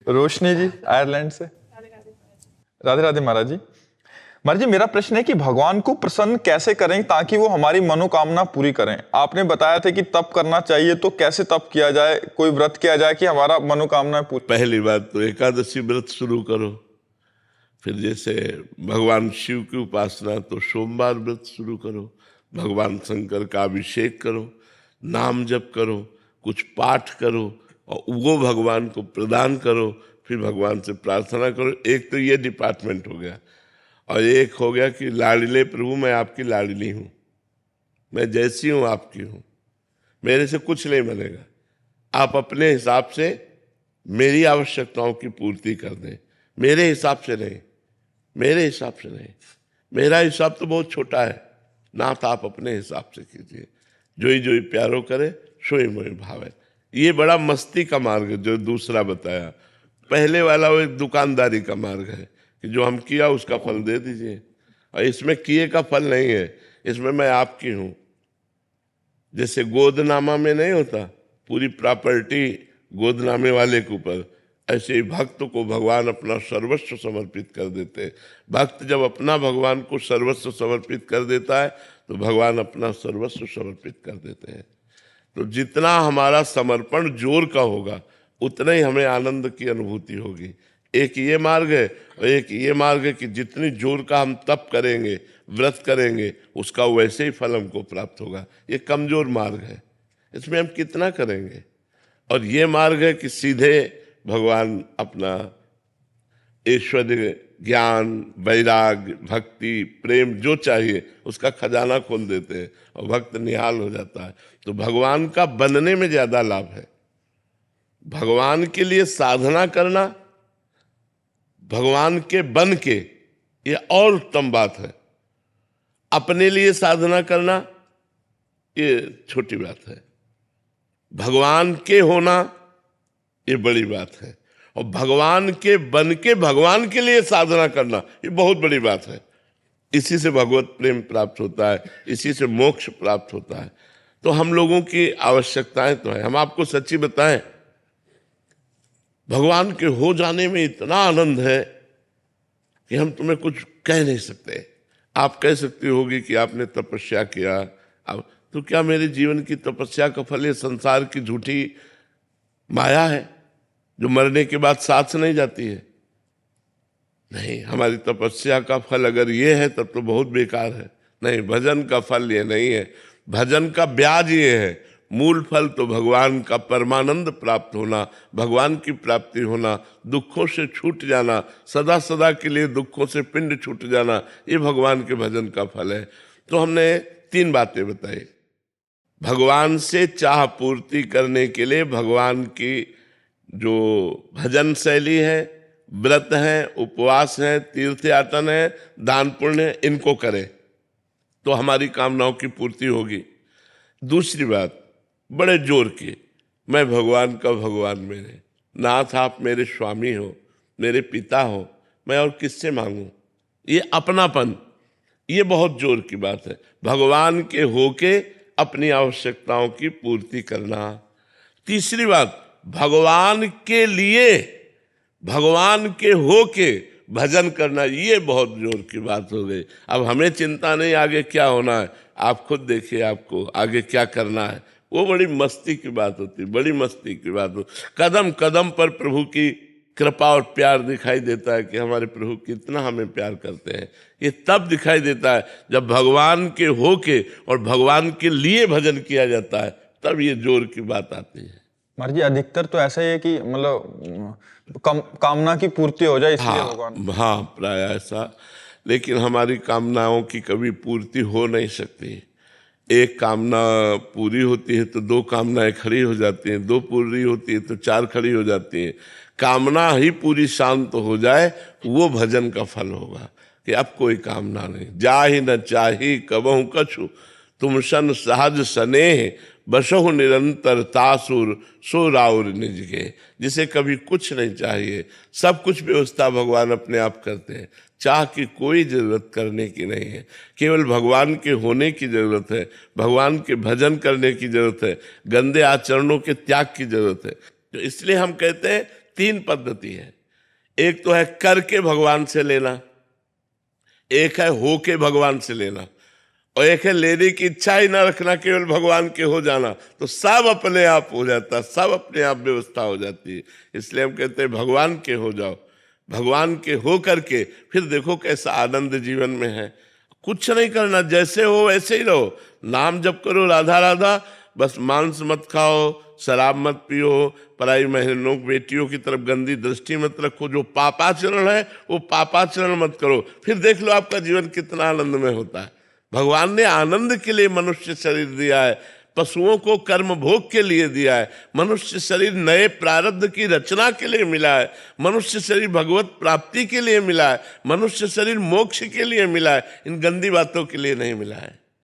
रोशनी जी Ireland से। राधे राधे महाराज जी। महाराज जी, मेरा प्रश्न है कि भगवान को प्रसन्न कैसे करें ताकि वो हमारी मनोकामना पूरी करें। आपने बताया था कि तप करना चाहिए, तो कैसे तप किया जाए, कोई व्रत किया जाए कि हमारा मनोकामना पूरी? पहली बात तो एकादशी व्रत शुरू करो। फिर जैसे भगवान शिव की उपासना तो सोमवार व्रत शुरू करो, भगवान शंकर का अभिषेक करो, नाम जप करो, कुछ पाठ करो और वो भगवान को प्रदान करो। फिर भगवान से प्रार्थना करो। एक तो ये डिपार्टमेंट हो गया, और एक हो गया कि लाडले प्रभु मैं आपकी लाडली हूँ, मैं जैसी हूँ आपकी हूँ, मेरे से कुछ नहीं बनेगा, आप अपने हिसाब से मेरी आवश्यकताओं की पूर्ति कर दें, मेरे हिसाब से नहीं, मेरे हिसाब से नहीं। मेरा हिसाब तो बहुत छोटा है, नाथ आप अपने हिसाब से कीजिए। जोई जोई प्यारो करे सोई मोई भावे। ये बड़ा मस्ती का मार्ग है जो दूसरा बताया। पहले वाला वो एक दुकानदारी का मार्ग है कि जो हम किया उसका फल दे दीजिए, और इसमें किए का फल नहीं है, इसमें मैं आपकी हूँ। जैसे गोदनामा में नहीं होता पूरी प्रॉपर्टी गोदनामे वाले के ऊपर, ऐसे ही भक्त को भगवान अपना सर्वस्व समर्पित कर देते हैं। भक्त जब अपना भगवान को सर्वस्व समर्पित कर देता है तो भगवान अपना सर्वस्व समर्पित कर देते हैं। तो जितना हमारा समर्पण जोर का होगा उतना ही हमें आनंद की अनुभूति होगी। एक ये मार्ग है, और एक ये मार्ग है कि जितनी जोर का हम तप करेंगे, व्रत करेंगे, उसका वैसे ही फल हमको प्राप्त होगा। ये कमजोर मार्ग है, इसमें हम कितना करेंगे। और ये मार्ग है कि सीधे भगवान अपना ऐश्वर्य, ज्ञान, वैराग, भक्ति, प्रेम जो चाहिए उसका खजाना खोल देते हैं और भक्त निहाल हो जाता है। तो भगवान का बनने में ज्यादा लाभ है। भगवान के लिए साधना करना, भगवान के बन के, ये और उत्तम बात है। अपने लिए साधना करना ये छोटी बात है, भगवान के होना ये बड़ी बात है। और भगवान के बन के भगवान के लिए साधना करना ये बहुत बड़ी बात है। इसी से भगवत प्रेम प्राप्त होता है, इसी से मोक्ष प्राप्त होता है। तो हम लोगों की आवश्यकताएं तो है। हम आपको सच्ची बताएं, भगवान के हो जाने में इतना आनंद है कि हम तुम्हें कुछ कह नहीं सकते। आप कह सकती होगी कि आपने तपस्या किया, अब तो क्या मेरे जीवन की तपस्या का फल ये संसार की झूठी माया है जो मरने के बाद साथ नहीं जाती है? नहीं, हमारी तपस्या का फल अगर ये है तब तो बहुत बेकार है। नहीं, भजन का फल ये नहीं है, भजन का ब्याज ये है। मूल फल तो भगवान का परमानंद प्राप्त होना, भगवान की प्राप्ति होना, दुखों से छूट जाना, सदा सदा के लिए दुखों से पिंड छूट जाना, ये भगवान के भजन का फल है। तो हमने 3 बातें बताई। भगवान से चाह पूर्ति करने के लिए भगवान की जो भजन शैली है, व्रत है, उपवास है, तीर्थ यातन है, दान पुण्य है, इनको करें तो हमारी कामनाओं की पूर्ति होगी। दूसरी बात बड़े जोर की, मैं भगवान का भगवान मेरे नाथ, आप मेरे स्वामी हो, मेरे पिता हो, मैं और किससे मांगूं? ये अपनापन, ये बहुत जोर की बात है। भगवान के होके अपनी आवश्यकताओं की पूर्ति करना। तीसरी बात, भगवान के लिए, भगवान के होके भजन करना, ये बहुत जोर की बात हो गई। अब हमें चिंता नहीं आगे क्या होना है, आप खुद देखिए आपको आगे क्या करना है। वो बड़ी मस्ती की बात होती, बड़ी मस्ती की बात हो। कदम कदम पर प्रभु की कृपा और प्यार दिखाई देता है कि हमारे प्रभु कितना हमें प्यार करते हैं। ये तब दिखाई देता है जब भगवान के होके और भगवान के लिए भजन किया जाता है, तब ये जोर की बात आती है। महाराज जी, अधिकतर तो ऐसा ही है कि मतलब कामना की पूर्ति हो जाए इसलिए भगवान। हाँ, प्राय ऐसा। लेकिन हमारी कामनाओं की कभी पूर्ति हो नहीं सकती। एक कामना पूरी होती है तो 2 कामनाएं खड़ी हो जाती हैं, 2 पूरी होती है तो 4 खड़ी हो जाती हैं। कामना ही पूरी शांत हो जाए, वो भजन का फल होगा कि अब कोई कामना नहीं। जाहि न चाही कबहु कछु, तुम सन सहज स्नेह, बसहु निरंतर तासुर सो राउर निज के। जिसे कभी कुछ नहीं चाहिए, सब कुछ व्यवस्था भगवान अपने आप करते हैं। चाह की कोई जरूरत करने की नहीं है, केवल भगवान के होने की जरूरत है, भगवान के भजन करने की जरूरत है, गंदे आचरणों के त्याग की जरूरत है। तो इसलिए हम कहते हैं तीन पद्धति है। एक तो है करके भगवान से लेना, एक है होके भगवान से लेना, और एक है लेने की इच्छा ही ना रखना, केवल भगवान के हो जाना। तो सब अपने आप हो जाता, सब अपने आप व्यवस्था हो जाती है। इसलिए हम कहते हैं भगवान के हो जाओ, भगवान के हो करके फिर देखो कैसा आनंद जीवन में है। कुछ नहीं करना, जैसे हो वैसे ही रहो, नाम जप करो राधा राधा, बस मांस मत खाओ, शराब मत पियो, पराई बहनों बेटियों की तरफ गंदी दृष्टि मत रखो, जो पापाचरण है वो पापाचरण मत करो, फिर देख लो आपका जीवन कितना आनंदमय होता है। भगवान ने आनंद के लिए मनुष्य शरीर दिया है, पशुओं को कर्म भोग के लिए दिया है। मनुष्य शरीर नए प्रारब्ध की रचना के लिए मिला है, मनुष्य शरीर भगवत प्राप्ति के लिए मिला है, मनुष्य शरीर मोक्ष के लिए मिला है, इन गंदी बातों के लिए नहीं मिला है।